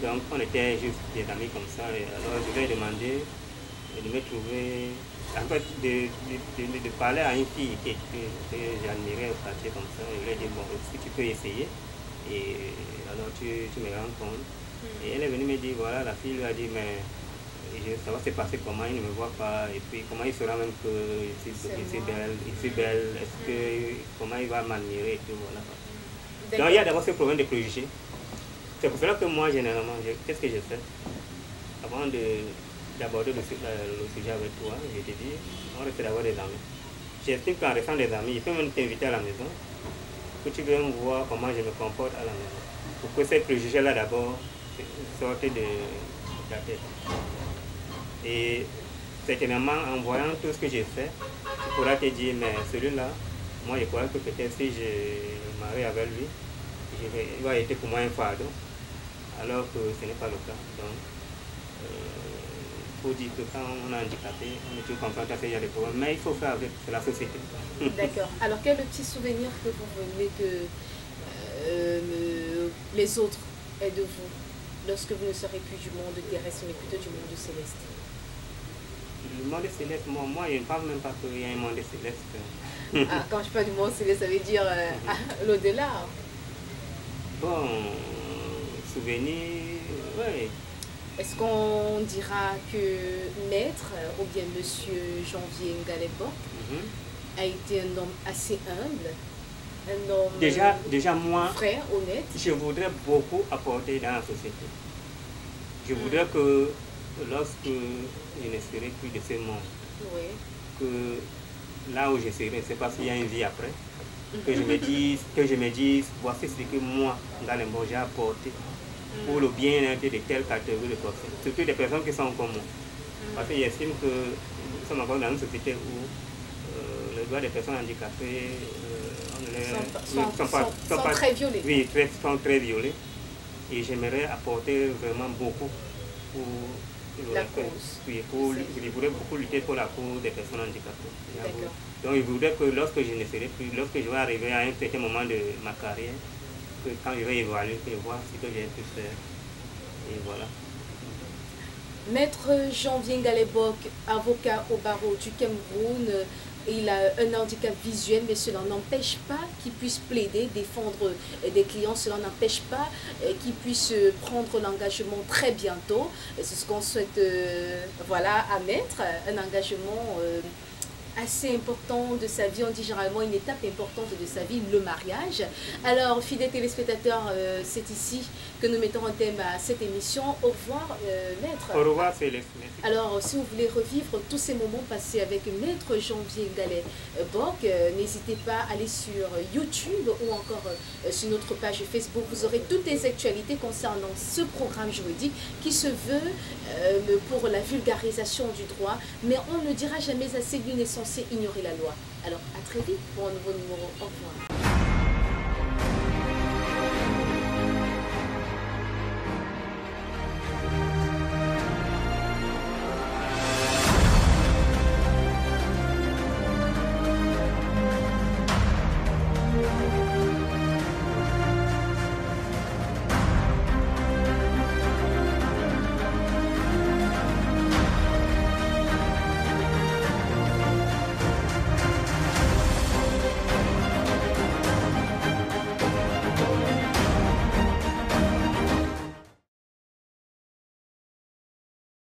Donc on était juste des amis comme ça, et alors je lui ai demandé de me trouver, en fait de parler à une fille que j'admirais au quartier comme ça, et je lui ai dit bon, est-ce que tu peux essayer? Et alors tu me rends compte. Et elle est venue me dire, voilà, la fille lui a dit, mais ça va se passer comment, il ne me voit pas, et puis comment il saura même que je suis belle, est-ce que, comment il va m'admirer et tout, voilà. Donc il y a d'abord ce problème de préjugés. C'est pour cela que moi, généralement, qu'est-ce que je fais? Avant d'aborder le sujet avec toi, je te dis, on reste d'avoir des amis. J'estime qu'en restant des amis, je peux même t'inviter à la maison, que tu viennes voir comment je me comporte à la maison. Pour que ces préjugés-là d'abord sortent de ta tête. Et certainement, en voyant tout ce que j'ai fait, tu pourras te dire, mais celui-là, moi je crois que peut-être si je marie avec lui, il va être pour moi un fardeau, alors que ce n'est pas le cas. Donc, il faut dire que quand on est handicapé, on est toujours confronté à ce genre de problèmes, mais il faut faire avec, c'est la société. D'accord. Alors quel est le petit souvenir que vous voulez que les autres aient de vous, lorsque vous ne serez plus du monde terrestre, mais plutôt du monde céleste? Le monde céleste, moi je ne parle même pas qu'il y a un monde céleste. Ah, quand je parle du monde céleste, ça veut dire l'au-delà. Bon, souvenir, oui. Est-ce qu'on dira que Maître, ou bien Monsieur Janvier Ngalé-Bok, a été un homme assez humble, un homme déjà moi, vrai, honnête? Je voudrais beaucoup apporter dans la société. Je voudrais que lorsque je ne serai plus de ce monde, que là où je serai, c'est parce qu'il y a une vie après, que je me dise, voici ce que moi, Ngalé-Bok, j'ai apporté pour le bien-être de telle catégorie de personnes, surtout des personnes qui sont comme moi. Parce que j'estime que nous sommes encore dans une société où les droits des personnes handicapées sont très violés. Oui, sont très violés. Et j'aimerais apporter vraiment beaucoup pour la cause. Oui, je voudrais beaucoup lutter pour la cause des personnes handicapées. Donc je voudrais que lorsque je ne serai plus, lorsque je vais arriver à un certain moment de ma carrière, que quand je vais évaluer, que je vois ce que j'ai pu faire. Et voilà. Maître Janvier Ngalé-Bok, avocat au barreau du Cameroun, il a un handicap visuel, mais cela n'empêche pas qu'il puisse plaider, défendre des clients, cela n'empêche pas qu'il puisse prendre l'engagement très bientôt. C'est ce qu'on souhaite voilà, à Maître, un engagement assez important de sa vie, on dit généralement une étape importante de sa vie, le mariage. Alors, fidèles téléspectateurs, c'est ici que nous mettons un thème à cette émission. Au revoir, Maître. Au revoir, Céleste. Alors, si vous voulez revivre tous ces moments passés avec Maître Janvier Ngalé-Bok, n'hésitez pas à aller sur YouTube ou encore sur notre page Facebook. Vous aurez toutes les actualités concernant ce programme juridique qui se veut pour la vulgarisation du droit, mais on ne dira jamais assez, lui n'est censé ignorer la loi. Alors, à très vite pour un nouveau numéro. Au revoir.